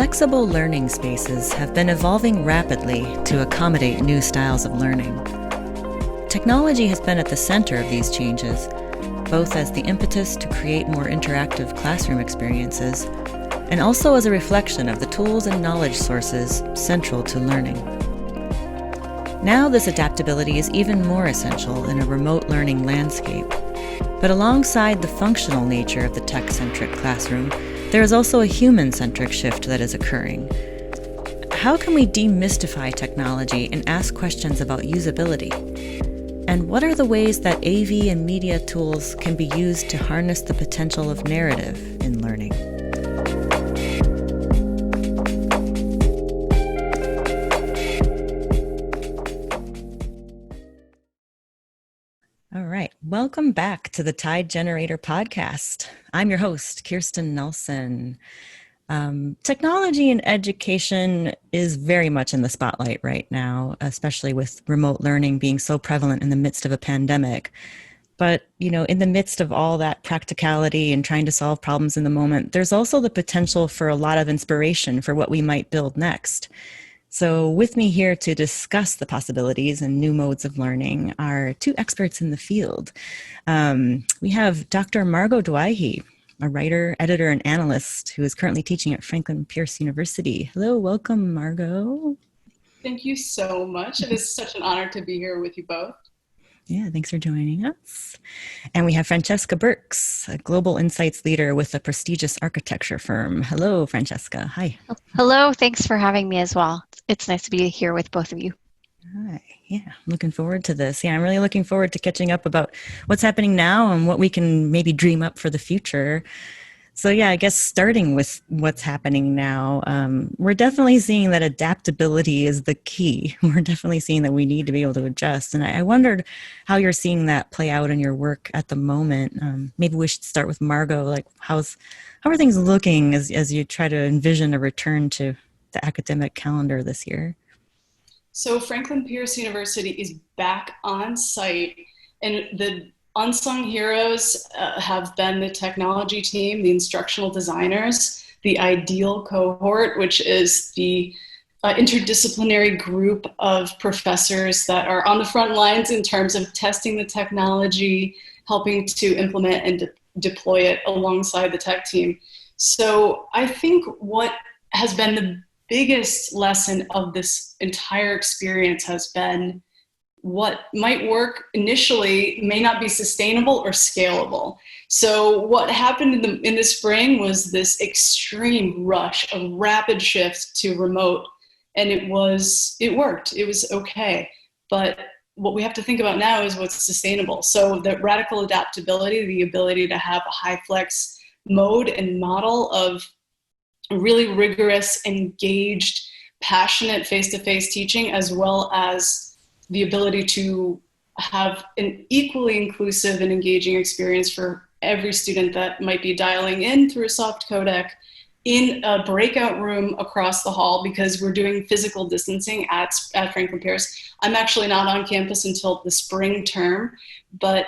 Flexible learning spaces have been evolving rapidly to accommodate new styles of learning. Technology has been at the center of these changes, both as the impetus to create more interactive classroom experiences, and also as a reflection of the tools and knowledge sources central to learning. Now this adaptability is even more essential in a remote learning landscape. But alongside the functional nature of the tech-centric classroom, there is also a human-centric shift that is occurring. How can we demystify technology and ask questions about usability? And what are the ways that AV and media tools can be used to harness the potential of narrative in learning? All right, welcome back to the Tide Generator podcast. I'm your host, Kirsten Nelson. Technology in education is very much in the spotlight right now, especially with remote learning being so prevalent in the midst of a pandemic. But, in the midst of all that practicality and trying to solve problems in the moment, there's also the potential for a lot of inspiration for what we might build next. So with me here to discuss the possibilities and new modes of learning are two experts in the field. We have Dr. Margot Douaihy, a writer, editor, and analyst who is currently teaching at Franklin Pierce University. Hello, welcome, Margot. Thank you so much. It is such an honor to be here with you both. Yeah, thanks for joining us. And we have Francesa Birks, a global insights leader with a prestigious architecture firm. Hello, Francesa. Hi. Hello, thanks for having me as well. It's nice to be here with both of you. Hi. Yeah, I'm looking forward to this. Yeah, I'm really looking forward to catching up about what's happening now and what we can maybe dream up for the future. So yeah, I guess starting with what's happening now, we're definitely seeing that adaptability is the key. We're definitely seeing that we need to be able to adjust. And I wondered how you're seeing that play out in your work at the moment. Maybe we should start with Margot. Like, how are things looking as you try to envision a return to the academic calendar this year? So Franklin Pierce University is back on site, and the unsung heroes have been the technology team, the instructional designers, the ideal cohort, which is the interdisciplinary group of professors that are on the front lines in terms of testing the technology, helping to implement and deploy it alongside the tech team. So I think what has been the biggest lesson of this entire experience has been what might work initially may not be sustainable or scalable. So what happened in the spring was this extreme rush, a rapid shift to remote, and it worked. It was okay. But what we have to think about now is what's sustainable. So the radical adaptability, the ability to have a high flex mode and model of really rigorous, engaged, passionate face-to-face teaching, as well as the ability to have an equally inclusive and engaging experience for every student that might be dialing in through a soft codec in a breakout room across the hall, because we're doing physical distancing at Franklin Pierce. I'm actually not on campus until the spring term, but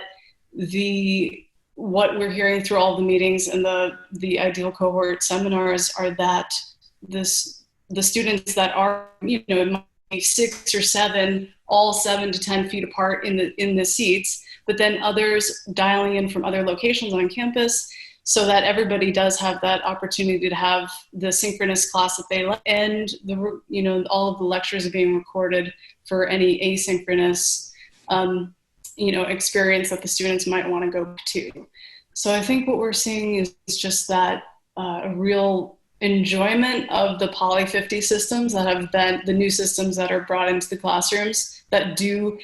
what we're hearing through all the meetings and the ideal cohort seminars are that the students that are, it might be 6 or 7, all 7 to 10 feet apart in the seats, but then others dialing in from other locations on campus, so that everybody does have that opportunity to have the synchronous class that they like, and all of the lectures are being recorded for any asynchronous experience that the students might want to go to. So I think what we're seeing is just that a real enjoyment of the Poly 50 systems that have been the new systems that are brought into the classrooms that do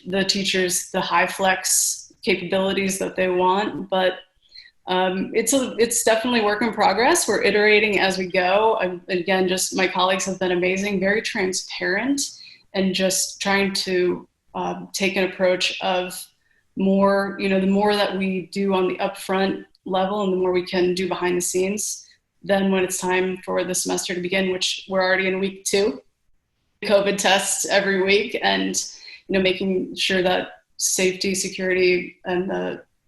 the teachers the high flex capabilities that they want. But it's definitely work in progress. We're iterating as we go. Again, just my colleagues have been amazing, very transparent, and just trying to take an approach of more, the more that we do on the upfront level and the more we can do behind the scenes, then when it's time for the semester to begin, which we're already in week 2, COVID tests every week, and making sure that safety, security, and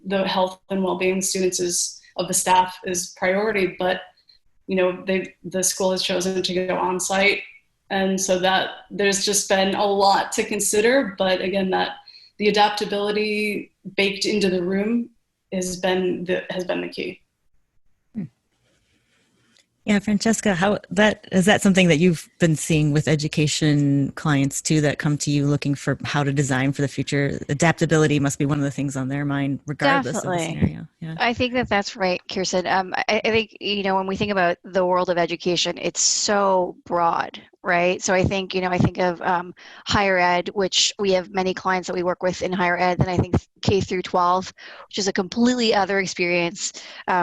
the health and well-being of students of the staff is priority. But the school has chosen to go on site. And so that there's just been a lot to consider, but again, that the adaptability baked into the room has been the key. Yeah, Francesca, is that something that you've been seeing with education clients too, that come to you looking for how to design for the future? Adaptability must be one of the things on their mind, regardless of the scenario. Yeah. I think that's right, Kirsten. I think, when we think about the world of education, it's so broad, right? So I think, I think of higher ed, which we have many clients that we work with in higher ed, then I think K through 12, which is a completely other experience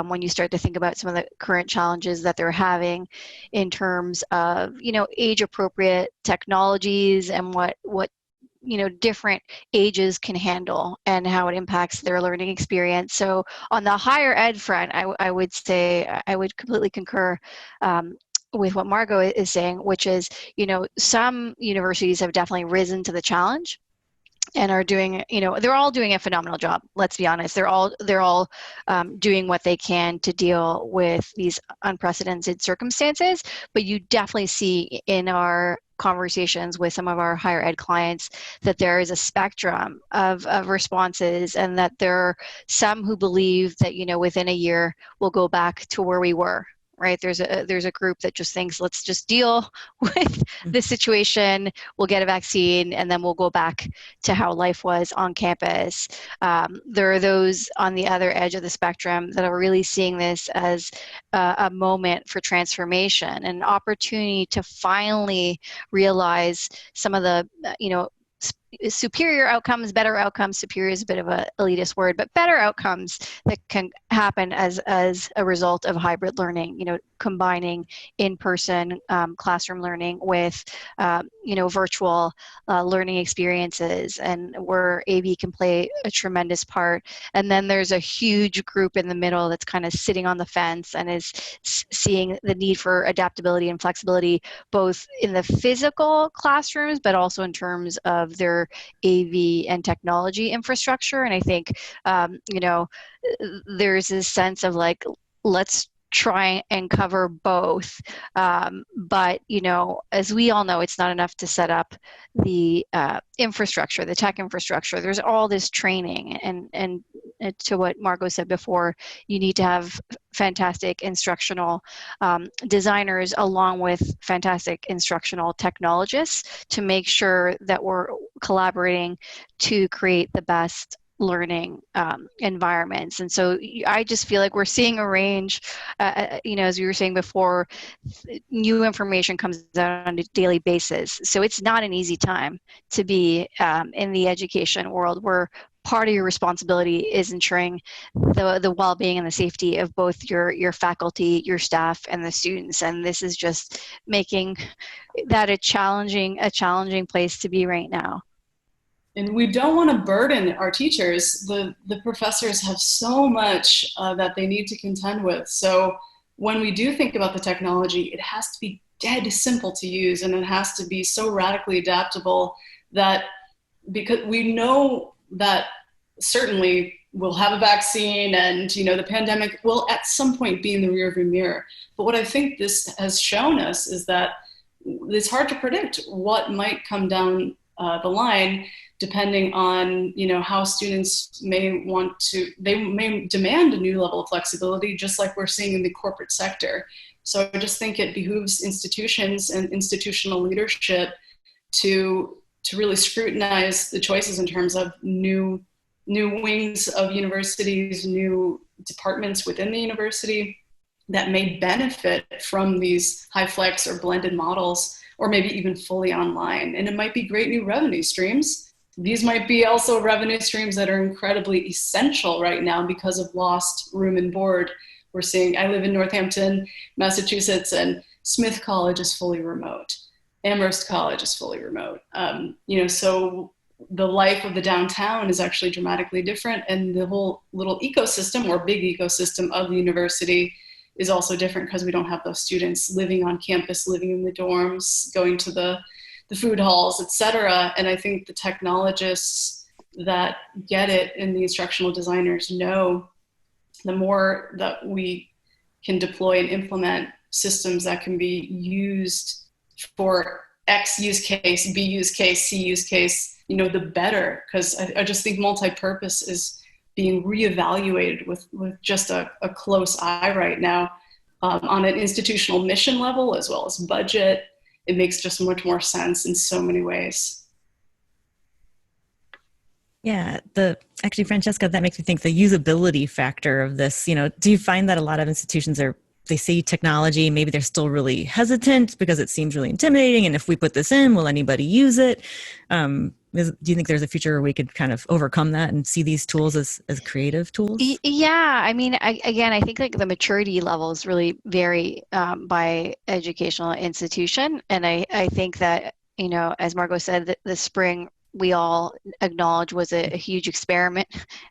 when you start to think about some of the current challenges that they're having in terms of, age-appropriate technologies and what different ages can handle and how it impacts their learning experience. So on the higher ed front, I would say I would completely concur with what Margot is saying, which is, some universities have definitely risen to the challenge and are doing, they're all doing a phenomenal job. Let's be honest. They're all doing what they can to deal with these unprecedented circumstances. But you definitely see in our conversations with some of our higher ed clients that there is a spectrum of responses, and that there are some who believe that, within a year we'll go back to where we were. Right? There's a group that just thinks, let's just deal with this situation. We'll get a vaccine, and then we'll go back to how life was on campus. There are those on the other edge of the spectrum that are really seeing this as a moment for transformation, an opportunity to finally realize some of the, superior outcomes, better outcomes. Superior is a bit of an elitist word, but better outcomes that can happen as a result of hybrid learning, combining in-person classroom learning with, virtual learning experiences, and where AV can play a tremendous part. And then there's a huge group in the middle that's kind of sitting on the fence and is seeing the need for adaptability and flexibility, both in the physical classrooms, but also in terms of their AV and technology infrastructure. And I think, there's this sense of like, let's try and cover both. But, as we all know, it's not enough to set up the infrastructure, the tech infrastructure. There's all this training, and to what Margot said before, you need to have fantastic instructional designers along with fantastic instructional technologists to make sure that we're collaborating to create the best learning environments. And so I just feel like we're seeing a range, as we were saying before, new information comes out on a daily basis. So it's not an easy time to be in the education world, where part of your responsibility is ensuring the well-being and the safety of both your faculty, your staff, and the students. And this is just making that a challenging place to be right now. And we don't want to burden our teachers. The professors have so much that they need to contend with. So when we do think about the technology, it has to be dead simple to use, and it has to be so radically adaptable that, because we know that certainly we'll have a vaccine, and the pandemic will at some point be in the rearview mirror. But what I think this has shown us is that it's hard to predict what might come down the line, depending on how students may demand a new level of flexibility, just like we're seeing in the corporate sector. So I just think it behooves institutions and institutional leadership to really scrutinize the choices in terms of new wings of universities, new departments within the university that may benefit from these high flex or blended models, or maybe even fully online. And it might be great new revenue streams. These might be also revenue streams that are incredibly essential right now because of lost room and board. We're seeing, I live in Northampton, Massachusetts, and Smith College is fully remote. Amherst College is fully remote. So the life of the downtown is actually dramatically different, and the whole little ecosystem or big ecosystem of the university is also different because we don't have those students living on campus, living in the dorms, going to the food halls, et cetera. And I think the technologists that get it and the instructional designers know the more that we can deploy and implement systems that can be used for X use case, B use case, C use case, the better. Because I just think multi-purpose is being reevaluated with just a close eye right now, on an institutional mission level as well as budget. It makes just much more sense in so many ways. Yeah, actually, Francesca, that makes me think the usability factor of this. Do you find that a lot of institutions they see technology, maybe they're still really hesitant because it seems really intimidating, and if we put this in, will anybody use it? Do you think there's a future where we could kind of overcome that and see these tools as creative tools? Yeah, I mean, I think like the maturity levels really vary by educational institution, and I think that, as Margot said, the spring we all acknowledge was a huge experiment,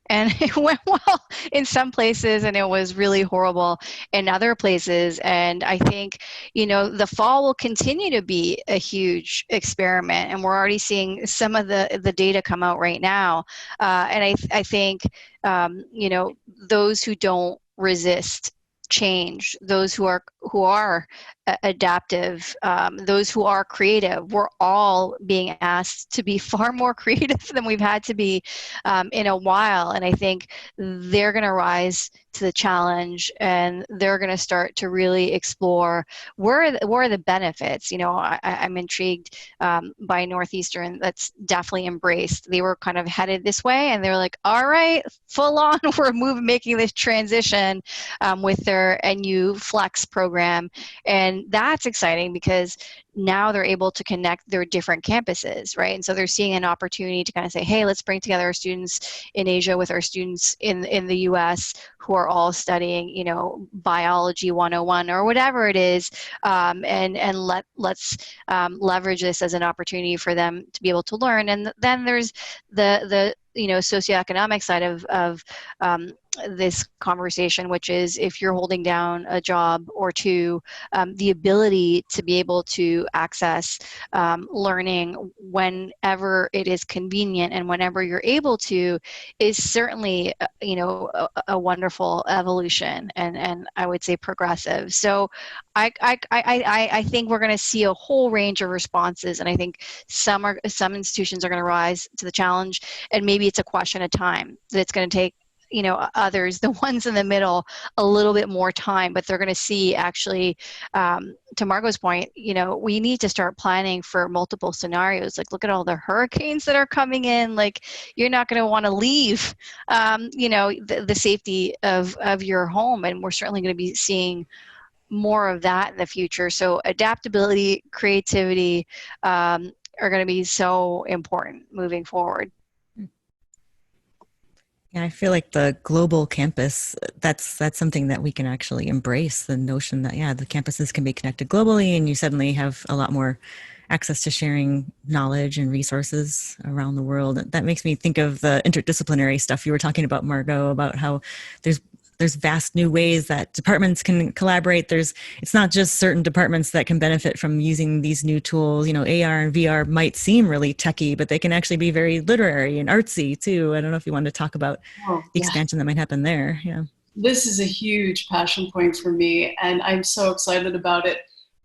and it went well in some places and it was really horrible in other places. And I think, the fall will continue to be a huge experiment, and we're already seeing some of the data come out right now. And I think, those who don't resist change, those who are adaptive, those who are creative, we're all being asked to be far more creative than we've had to be in a while. And I think they're going to rise to the challenge, and they're going to start to really explore where are the benefits. I'm intrigued by Northeastern. That's definitely embraced. They were kind of headed this way, and they're like, all right, full on, we're making this transition with their NU Flex program. And that's exciting because now they're able to connect their different campuses, right? And so they're seeing an opportunity to kind of say, hey, let's bring together our students in Asia with our students in the US who are all studying, biology 101 or whatever it is, and let's leverage this as an opportunity for them to be able to learn. And then there's the socioeconomic side of this conversation, which is if you're holding down a job or two, the ability to be able to access learning whenever it is convenient and whenever you're able to is certainly, a wonderful evolution, and I would say progressive. So I think we're going to see a whole range of responses, and I think some institutions are going to rise to the challenge, and maybe it's a question of time that it's going to take others, the ones in the middle, a little bit more time, but they're going to see actually, to Margot's point, we need to start planning for multiple scenarios. Like, look at all the hurricanes that are coming in. Like, you're not going to want to leave, the safety of your home. And we're certainly going to be seeing more of that in the future. So adaptability, creativity, are going to be so important moving forward. Yeah, I feel like the global campus, that's something that we can actually embrace, the notion that, the campuses can be connected globally, and you suddenly have a lot more access to sharing knowledge and resources around the world. That makes me think of the interdisciplinary stuff you were talking about, Margot, about how there's vast new ways that departments can collaborate. It's not just certain departments that can benefit from using these new tools. AR and VR might seem really techy, but they can actually be very literary and artsy too. I don't know if you wanted to talk about the expansion that might happen there. Yeah. This is a huge passion point for me, and I'm so excited about it.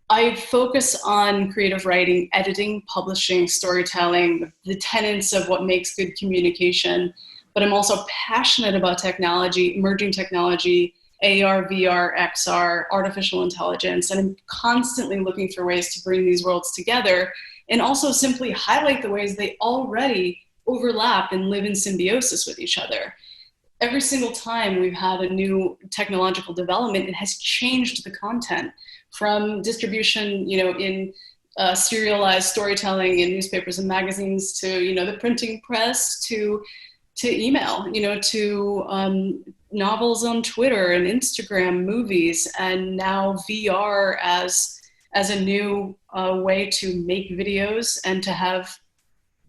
I focus on creative writing, editing, publishing, storytelling, the tenets of what makes good communication. But I'm also passionate about technology, emerging technology, AR, VR, XR, artificial intelligence, and I'm constantly looking for ways to bring these worlds together and also simply highlight the ways they already overlap and live in symbiosis with each other. Every single time we've had a new technological development, it has changed the content from distribution, in serialized storytelling in newspapers and magazines to, the printing press to email, to novels on Twitter and Instagram, movies, and now VR as a new way to make videos and to have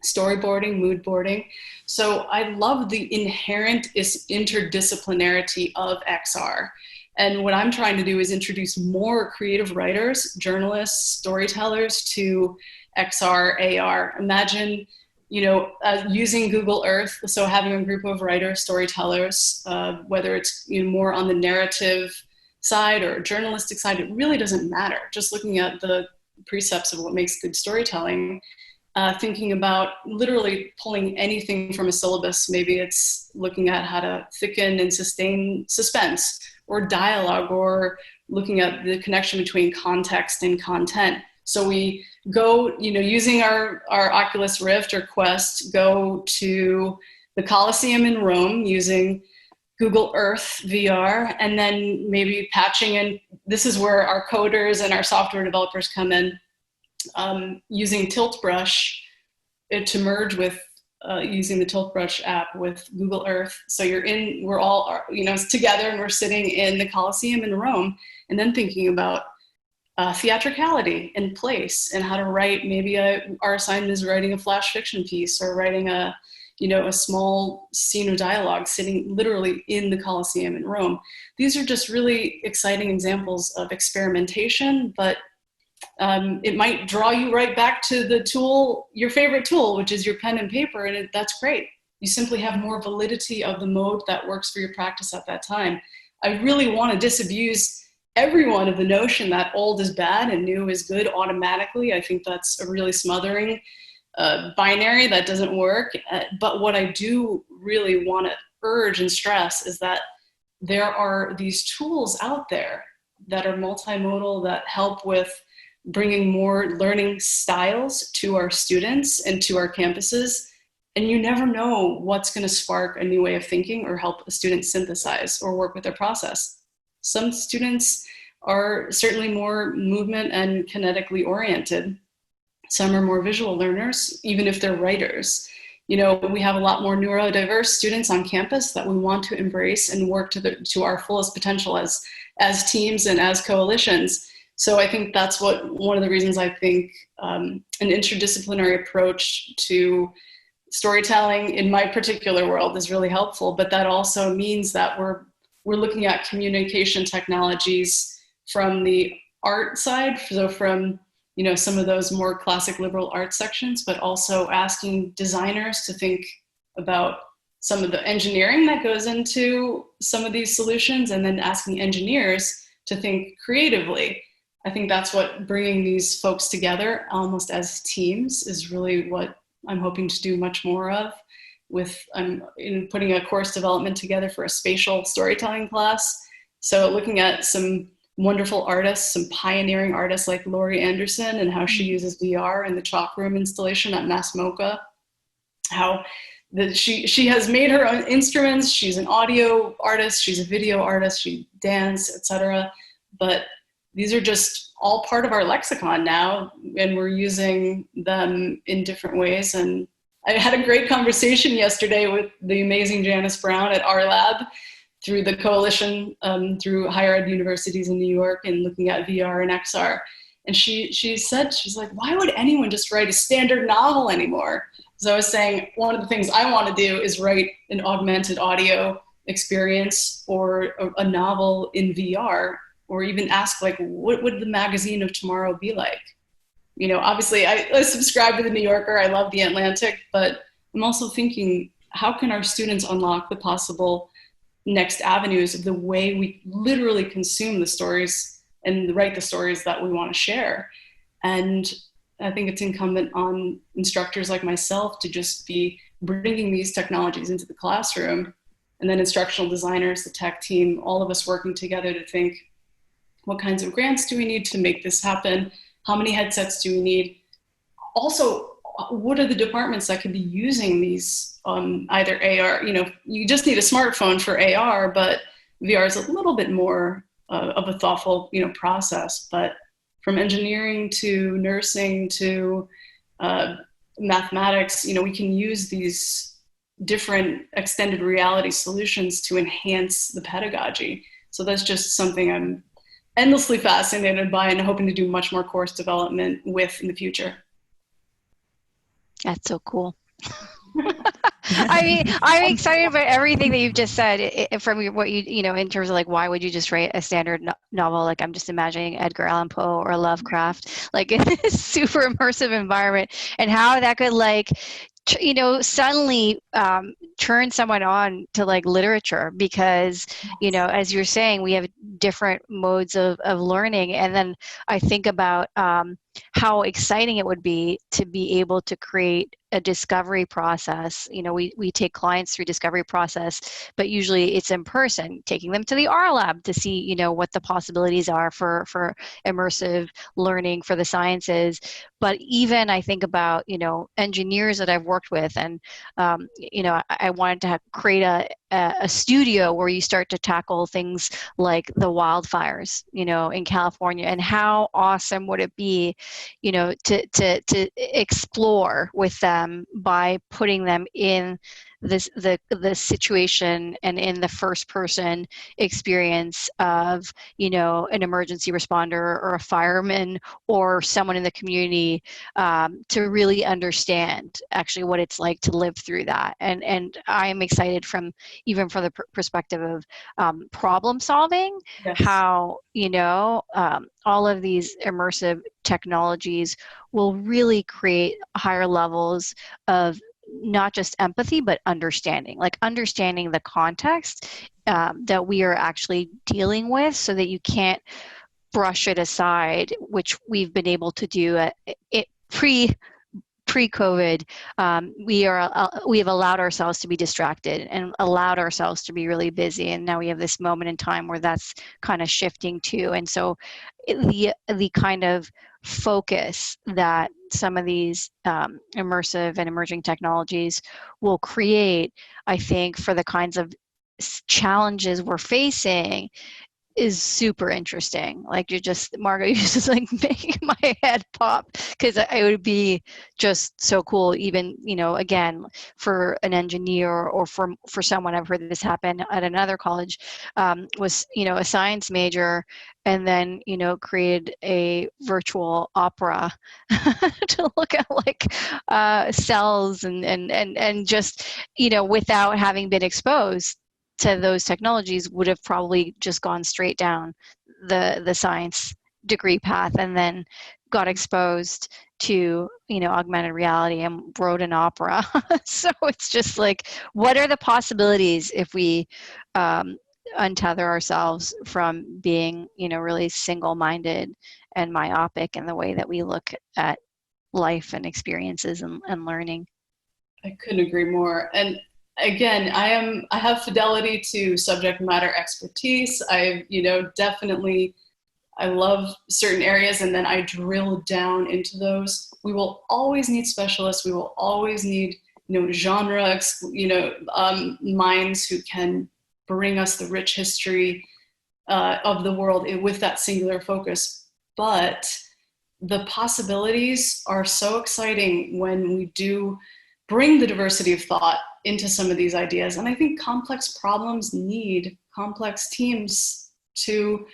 storyboarding, mood boarding. So I love the inherent interdisciplinarity of XR. And what I'm trying to do is introduce more creative writers, journalists, storytellers to XR, AR. Imagine, using Google Earth, so having a group of writers, storytellers, whether it's more on the narrative side or a journalistic side, it really doesn't matter. Just looking at the precepts of what makes good storytelling, thinking about literally pulling anything from a syllabus. Maybe it's looking at how to thicken and sustain suspense or dialogue, or looking at the connection between context and content. So we go, using our Oculus Rift or Quest, go to the Colosseum in Rome using Google Earth VR, and then maybe patching in, this is where our coders and our software developers come in, using Tilt Brush to merge with using the Tilt Brush app with Google Earth. So we're all, together, and we're sitting in the Colosseum in Rome, and then thinking about theatricality and place, and how to write. Maybe our assignment is writing a flash fiction piece, or writing a small scene of dialogue, sitting literally in the Colosseum in Rome. These are just really exciting examples of experimentation, but it might draw you right back to the tool, your favorite tool, which is your pen and paper, and that's great. You simply have more validity of the mode that works for your practice at that time. I really want to disabuse everyone of the notion that old is bad and new is good automatically. I think that's a really smothering binary that doesn't work. But what I do really want to urge and stress is that there are these tools out there that are multimodal, that help with bringing more learning styles to our students and to our campuses. And you never know what's going to spark a new way of thinking or help a student synthesize or work with their process. Some students are certainly more movement and kinetically oriented. Some are more visual learners, even if they're writers. We have a lot more neurodiverse students on campus that we want to embrace and work to our fullest potential as teams and as coalitions. So I think that's one of the reasons I think an interdisciplinary approach to storytelling in my particular world is really helpful. But that also means that we're looking at communication technologies from the art side, so from some of those more classic liberal arts sections, but also asking designers to think about some of the engineering that goes into some of these solutions, and then asking engineers to think creatively. I think that's what bringing these folks together almost as teams is really what I'm hoping to do much more of. I'm putting a course development together for a spatial storytelling class. So looking at some wonderful artists, some pioneering artists like Laurie Anderson, and how she uses VR in the chalk room installation at Mass MoCA. How she has made her own instruments. She's an audio artist, she's a video artist, she dance, etc. But these are just all part of our lexicon now, and we're using them in different ways. And I had a great conversation yesterday with the amazing Janice Brown at our lab, through the coalition, through higher ed universities in New York, and looking at VR and XR. And she said, she's like, why would anyone just write a standard novel anymore? So I was saying, one of the things I want to do is write an augmented audio experience or a novel in VR, or even ask, like, what would the magazine of tomorrow be like? Obviously I subscribe to the New Yorker, I love the Atlantic, but I'm also thinking, how can our students unlock the possible next avenues of the way we literally consume the stories and write the stories that we want to share? And I think it's incumbent on instructors like myself to just be bringing these technologies into the classroom, and then instructional designers, the tech team, all of us working together to think, what kinds of grants do we need to make this happen? How many headsets do we need? Also, what are the departments that could be using these either AR, you just need a smartphone for AR, but VR is a little bit more of a thoughtful, process. But from engineering to nursing to mathematics, we can use these different extended reality solutions to enhance the pedagogy. So that's just something I'm endlessly fascinated by and hoping to do much more course development with in the future. That's so cool. I mean, I'm excited about everything that you've just said from what in terms of like, why would you just write a standard novel? Like, I'm just imagining Edgar Allan Poe or Lovecraft, like in this super immersive environment, and how that could like suddenly turn someone on to like literature, because, as you're saying, we have different modes of learning. And then I think about how exciting it would be to be able to create a discovery process. We take clients through discovery process, but usually it's in person, taking them to the R lab to see, what the possibilities are for immersive learning for the sciences. But even I think about, engineers that I've worked with, and, I wanted to create a studio where you start to tackle things like the wildfires, in California, and how awesome would it be, to explore with them by putting them in the situation and in the first person experience of, an emergency responder or a fireman or someone in the community, to really understand actually what it's like to live through that. And I am excited even from the perspective of problem solving. Yes. How, all of these immersive technologies will really create higher levels of not just empathy, but understanding the context that we are actually dealing with, so that you can't brush it aside, which we've been able to do pre-COVID. We have allowed ourselves to be distracted and allowed ourselves to be really busy, and now we have this moment in time where that's kind of shifting too. And so the kind of focus that some of these immersive and emerging technologies will create, I think, for the kinds of challenges we're facing, is super interesting. Like Margot, you're just like making my head pop, because it would be just so cool, even, again, for an engineer or for someone. I've heard this happen at another college, was, a science major, and then, created a virtual opera to look at like cells and just, without having been exposed to those technologies, would have probably just gone straight down the science degree path, and then got exposed to, augmented reality and wrote an opera. So it's just like, what are the possibilities if we untether ourselves from being, really single-minded and myopic in the way that we look at life and experiences and learning? I couldn't agree more. And again, I have fidelity to subject matter expertise. Definitely, I love certain areas, and then I drill down into those. We will always need specialists. We will always need, genre, minds who can bring us the rich history of the world with that singular focus. But the possibilities are so exciting when we do bring the diversity of thought into some of these ideas. And I think complex problems need complex teams to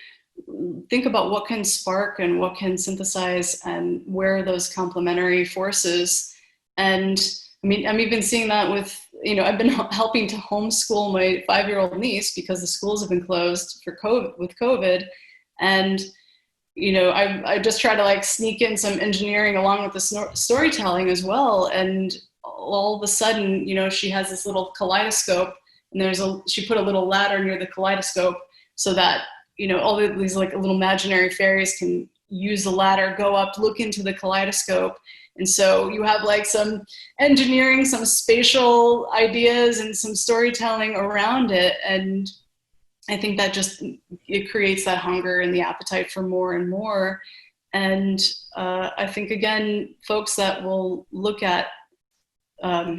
think about what can spark and what can synthesize, and where are those complementary forces. And I mean, I'm even seeing that with, I've been helping to homeschool my 5-year-old niece because the schools have been closed with COVID. And, I just try to like sneak in some engineering along with the storytelling as well. And all of a sudden, she has this little kaleidoscope, and she put a little ladder near the kaleidoscope so that, all of these like little imaginary fairies can use the ladder, go up, look into the kaleidoscope. And so you have like some engineering, some spatial ideas, and some storytelling around it. And I think that it creates that hunger and the appetite for more and more. And I think, again, folks that will look at a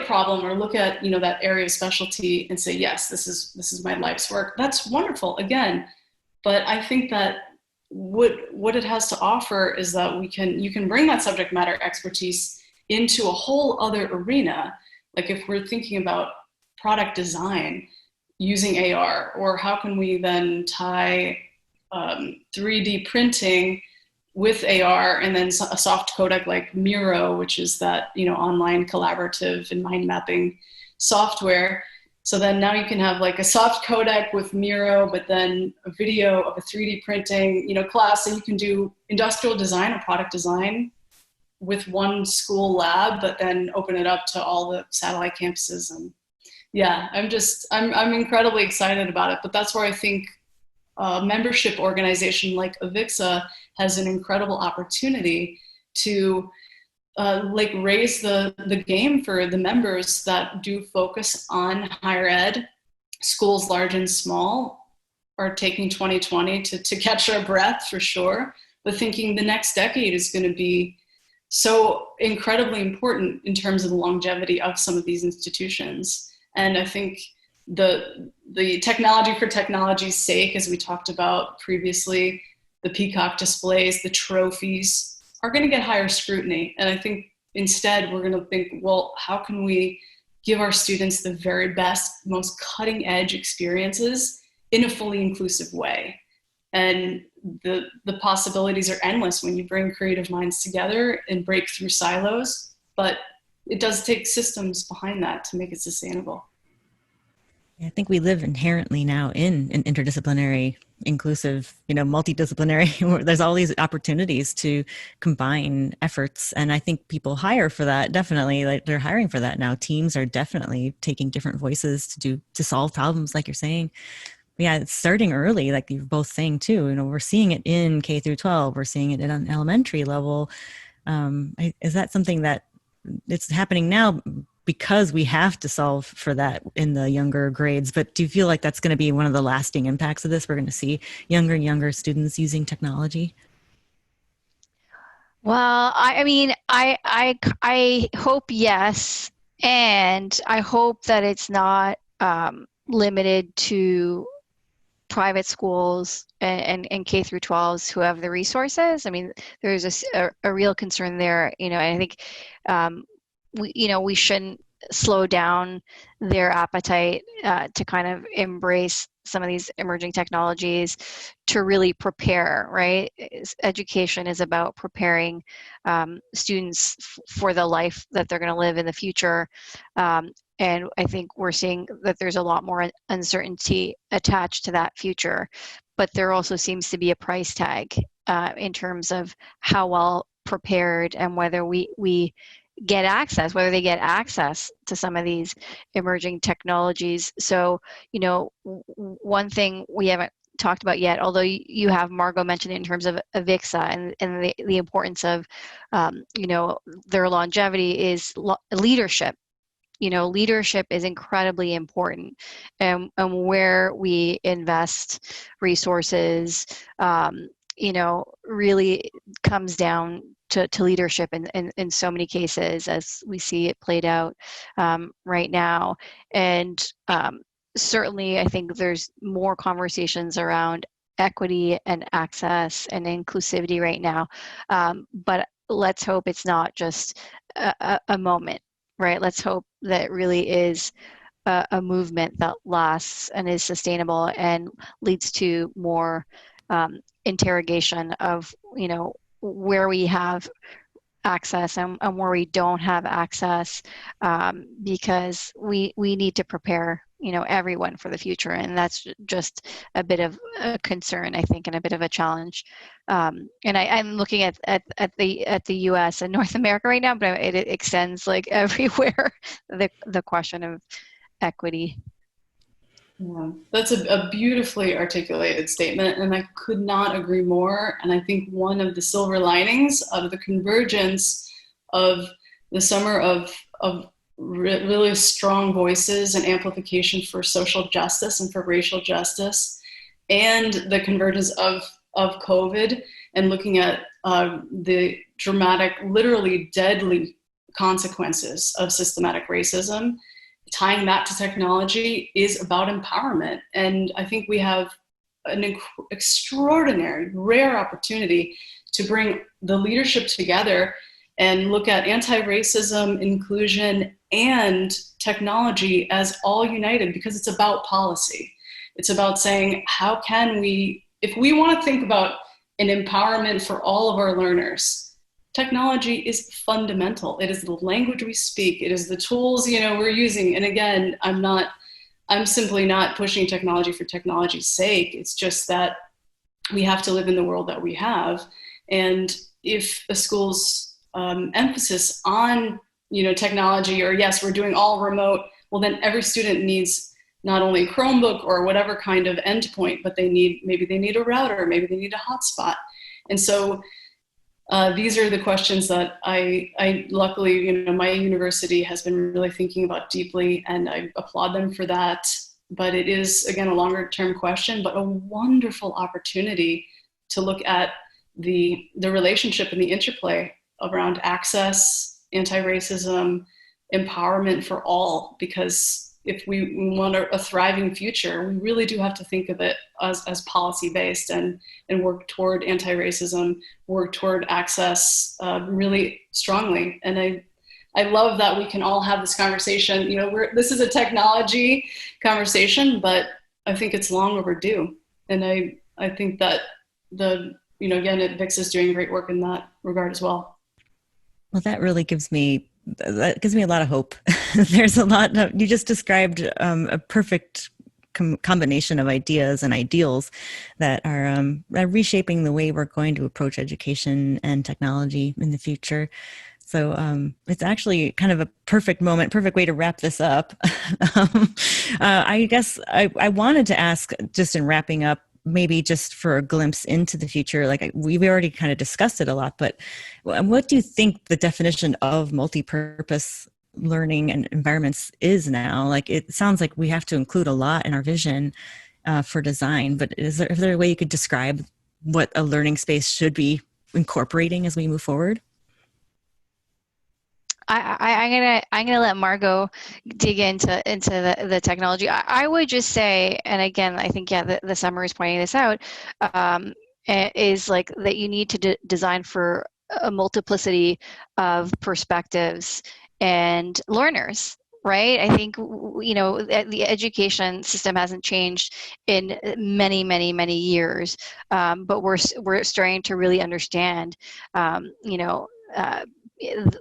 problem, or look at, that area of specialty and say, yes, this is my life's work. That's wonderful, again. But I think that what it has to offer is that you can bring that subject matter expertise into a whole other arena. Like if we're thinking about product design using AR, or how can we then tie 3D printing with AR, and then a soft codec like Miro, which is that, online collaborative and mind mapping software. So then now you can have like a soft codec with Miro, but then a video of a 3D printing, class, and you can do industrial design or product design with one school lab, but then open it up to all the satellite campuses. And yeah, I'm incredibly excited about it. But that's where I think a membership organization like Avixa has an incredible opportunity to raise the game for the members that do focus on higher ed. Schools large and small are taking 2020 to catch our breath for sure, but thinking the next decade is going to be so incredibly important in terms of the longevity of some of these institutions. And I think the technology for technology's sake, as we talked about previously, the peacock displays, the trophies are going to get higher scrutiny. And I think instead we're going to think, well, how can we give our students the very best, most cutting edge experiences in a fully inclusive way? And the possibilities are endless when you bring creative minds together and break through silos, but it does take systems behind that to make it sustainable. I think we live inherently now in an interdisciplinary, inclusive, multidisciplinary, there's all these opportunities to combine efforts. And I think people hire for that, definitely. Like, they're hiring for that now. Teams are definitely taking different voices to solve problems, like you're saying. But yeah, it's starting early, like you're both saying too. We're seeing it in K through 12. We're seeing it at an elementary level. Is that something that it's happening now because we have to solve for that in the younger grades? But do you feel like that's going to be one of the lasting impacts of this? We're going to see younger and younger students using technology? Well, I mean, I hope yes, and I hope that it's not limited to private schools and K through 12s who have the resources. I mean, there's a real concern there, and I think we shouldn't slow down their appetite to kind of embrace some of these emerging technologies to really prepare, right? Education is about preparing students for the life that they're going to live in the future. And I think we're seeing that there's a lot more uncertainty attached to that future, but there also seems to be a price tag in terms of how well prepared and whether we get access, whether they get access to some of these emerging technologies. So, one thing we haven't talked about yet, although you have, Margot, mentioned it in terms of Avixa and the importance of, their longevity, is leadership. Leadership is incredibly important, and where we invest resources, really comes down to leadership in so many cases, as we see it played out right now. And certainly, I think there's more conversations around equity and access and inclusivity right now. But let's hope it's not just a moment, right? Let's hope that it really is a movement that lasts and is sustainable and leads to more interrogation of, where we have access and where we don't have access, because we need to prepare, everyone for the future. And that's just a bit of a concern, I think, and a bit of a challenge. And I'm looking at the US and North America right now, but it extends like everywhere, the question of equity. Yeah, that's a beautifully articulated statement, and I could not agree more. And I think one of the silver linings of the convergence of the summer of really strong voices and amplification for social justice and for racial justice, and the convergence of COVID, and looking at the dramatic, literally deadly consequences of systematic racism, tying that to technology is about empowerment. And I think we have an extraordinary, rare opportunity to bring the leadership together and look at anti-racism, inclusion, and technology as all united, because it's about policy. It's about saying, how can we, if we want to think about an empowerment for all of our learners, technology is fundamental. It is the language we speak. It is the tools, we're using. And again, I'm simply not pushing technology for technology's sake. It's just that we have to live in the world that we have. And if a school's emphasis on, technology, or yes, we're doing all remote, well, then every student needs not only a Chromebook or whatever kind of endpoint, but maybe they need a router, maybe they need a hotspot. And so these are the questions that I luckily, my university has been really thinking about deeply, and I applaud them for that. But it is, again, a longer term question, but a wonderful opportunity to look at the relationship and the interplay around access, anti-racism, empowerment for all. Because if we want a thriving future, we really do have to think of it as policy-based and work toward anti-racism, work toward access really strongly. And I love that we can all have this conversation. This is a technology conversation, but I think it's long overdue. And I think that again, VIX is doing great work in that regard as well. Well, that really gives me a lot of hope. There's a lot you just described a perfect combination of ideas and ideals that are reshaping the way we're going to approach education and technology in the future. So it's actually kind of a perfect way to wrap this up. I guess I wanted to ask, just in wrapping up, maybe just for a glimpse into the future, like we've already kind of discussed it a lot, but what do you think the definition of multi-purpose learning and environments is now? Like, it sounds like we have to include a lot in our vision for design, but is there a way you could describe what a learning space should be incorporating as we move forward? I'm gonna let Margot dig into the technology. I would just say, and again, I think the summary is pointing this out, is like that you need to design for a multiplicity of perspectives and learners. Right? I think, the education system hasn't changed in many, many, many years, but we're starting to really understand,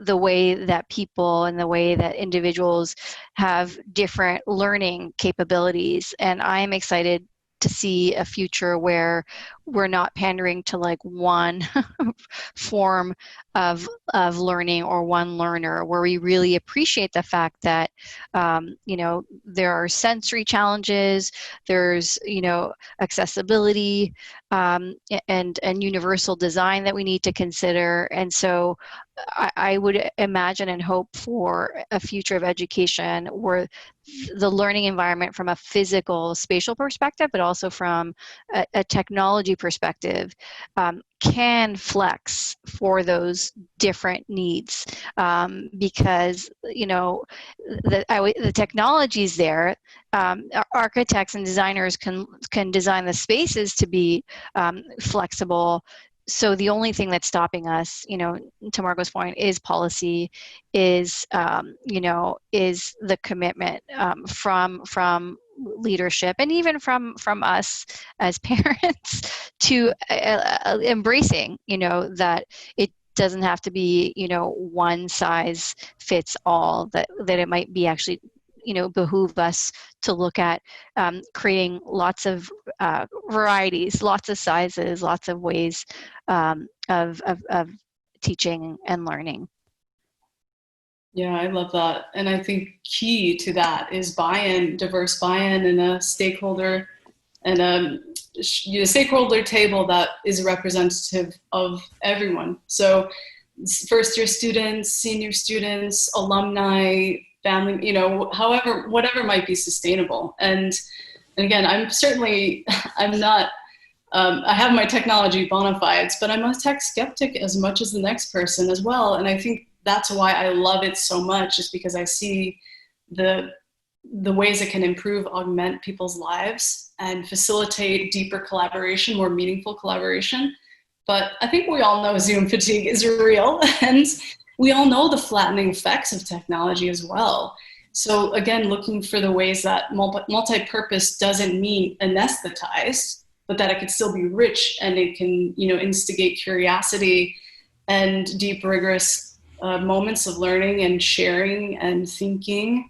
the way that people and the way that individuals have different learning capabilities. And I'm excited to see a future where we're not pandering to like one form of learning or one learner, where we really appreciate the fact that there are sensory challenges, there's accessibility and universal design that we need to consider. And so I would imagine and hope for a future of education where the learning environment from a physical spatial perspective, but also from a technology perspective, can flex for those different needs, because the technology is there. Architects and designers can design the spaces to be flexible. So the only thing that's stopping us, to Margot's point, is policy, is the commitment from leadership, and even from us as parents to embracing, that it doesn't have to be, one size fits all, that it might be actually behoove us to look at creating lots of varieties, lots of sizes, lots of ways of teaching and learning. Yeah, I love that. And I think key to that is buy-in, diverse buy-in, and a stakeholder stakeholder table that is representative of everyone. So first year students, senior students, alumni, family, whatever might be sustainable. And again, I'm not, I have my technology bona fides, but I'm a tech skeptic as much as the next person as well. And I think that's why I love it so much, is because I see the ways it can improve, augment people's lives and facilitate deeper collaboration, more meaningful collaboration. But I think we all know Zoom fatigue is real, and we all know the flattening effects of technology as well. So again, looking for the ways that multi-purpose doesn't mean anesthetized, but that it can still be rich, and it can, instigate curiosity and deep, rigorous moments of learning and sharing and thinking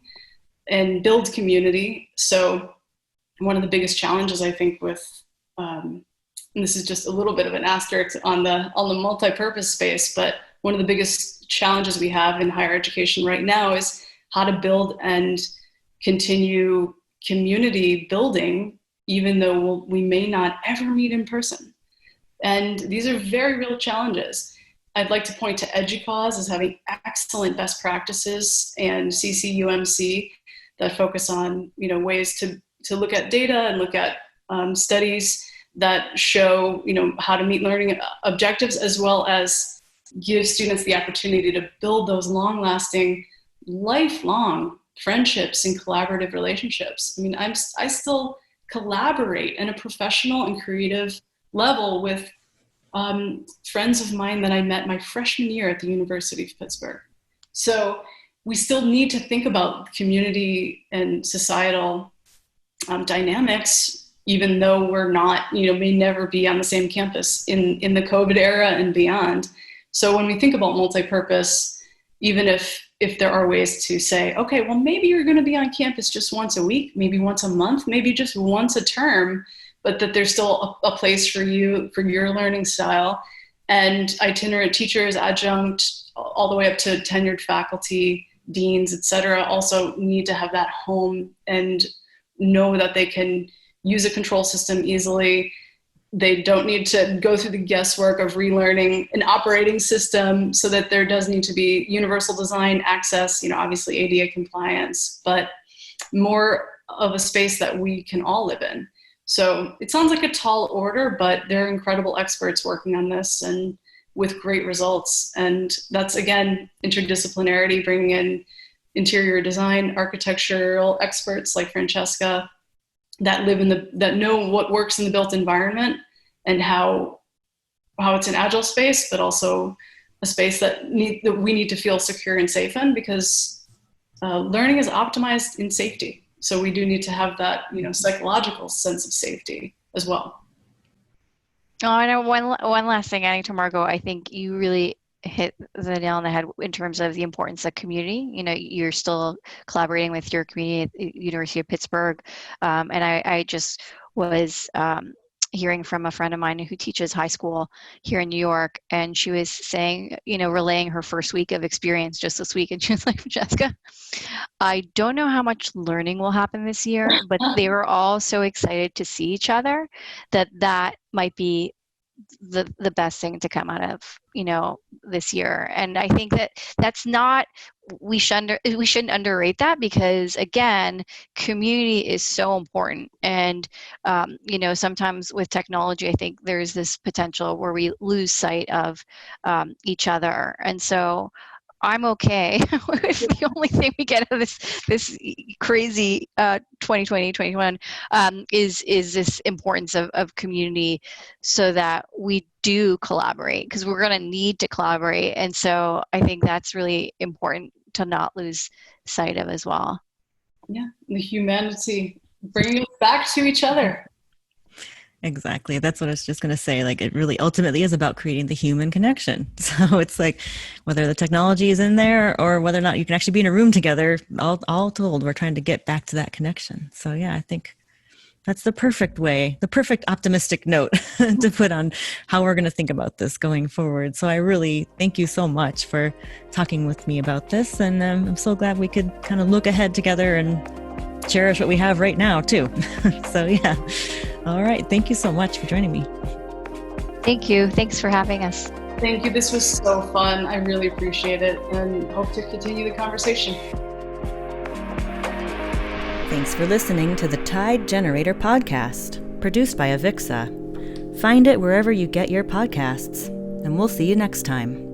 and build community. So one of the biggest challenges, I think, with, and this is just a little bit of an asterisk on the multi-purpose space, but one of the biggest challenges we have in higher education right now is how to build and continue community building, even though we may not ever meet in person. And these are very real challenges. I'd like to point to EDUCAUSE as having excellent best practices and CCUMC that focus on ways to look at data and look at studies that show how to meet learning objectives, as well as give students the opportunity to build those long-lasting, lifelong friendships and collaborative relationships. I mean, I still collaborate in a professional and creative level with friends of mine that I met my freshman year at the University of Pittsburgh. So we still need to think about community and societal dynamics, even though we're not, may never be on the same campus in the COVID era and beyond. So when we think about multipurpose, even if there are ways to say, okay, well, maybe you're going to be on campus just once a week, maybe once a month, maybe just once a term, but that there's still a place for you, for your learning style. And itinerant teachers, adjunct, all the way up to tenured faculty, deans, et cetera, also need to have that home and know that they can use a control system easily. They don't need to go through the guesswork of relearning an operating system, so that there does need to be universal design access, obviously ADA compliance, but more of a space that we can all live in. So it sounds like a tall order, but there are incredible experts working on this and with great results. And that's, again, interdisciplinarity, bringing in interior design, architectural experts like Francesca that that know what works in the built environment and how it's an agile space, but also a space that we need to feel secure and safe in, because learning is optimized in safety. So we do need to have that, psychological sense of safety as well. Oh, I know one last thing, adding to Margot, I think you really hit the nail on the head in terms of the importance of community. You're still collaborating with your community at the University of Pittsburgh. And I just was hearing from a friend of mine who teaches high school here in New York, and she was saying, relaying her first week of experience just this week. And she was like, Jessica, I don't know how much learning will happen this year, but they were all so excited to see each other that might be the best thing to come out of this year. And I think that's not, we shouldn't underrate that, because again, community is so important. And sometimes with technology, I think there's this potential where we lose sight of each other. And so I'm okay if the only thing we get out of this crazy 2020, 2021 is this importance of community, so that we do collaborate, because we're going to need to collaborate. And so I think that's really important to not lose sight of as well. Yeah, the humanity, bringing us back to each other. Exactly. That's what I was just going to say. Like, it really ultimately is about creating the human connection. So it's like, whether the technology is in there or whether or not you can actually be in a room together, all told, we're trying to get back to that connection. So yeah, I think that's the perfect way, the perfect optimistic note to put on how we're going to think about this going forward. So I really thank you so much for talking with me about this. And I'm so glad we could kind of look ahead together and cherish what we have right now too. So yeah. All right. Thank you so much for joining me. Thank you. Thanks for having us. Thank you. This was so fun. I really appreciate it and hope to continue the conversation. Thanks for listening to the Tide Generator podcast, produced by Avixa. Find it wherever you get your podcasts, and we'll see you next time.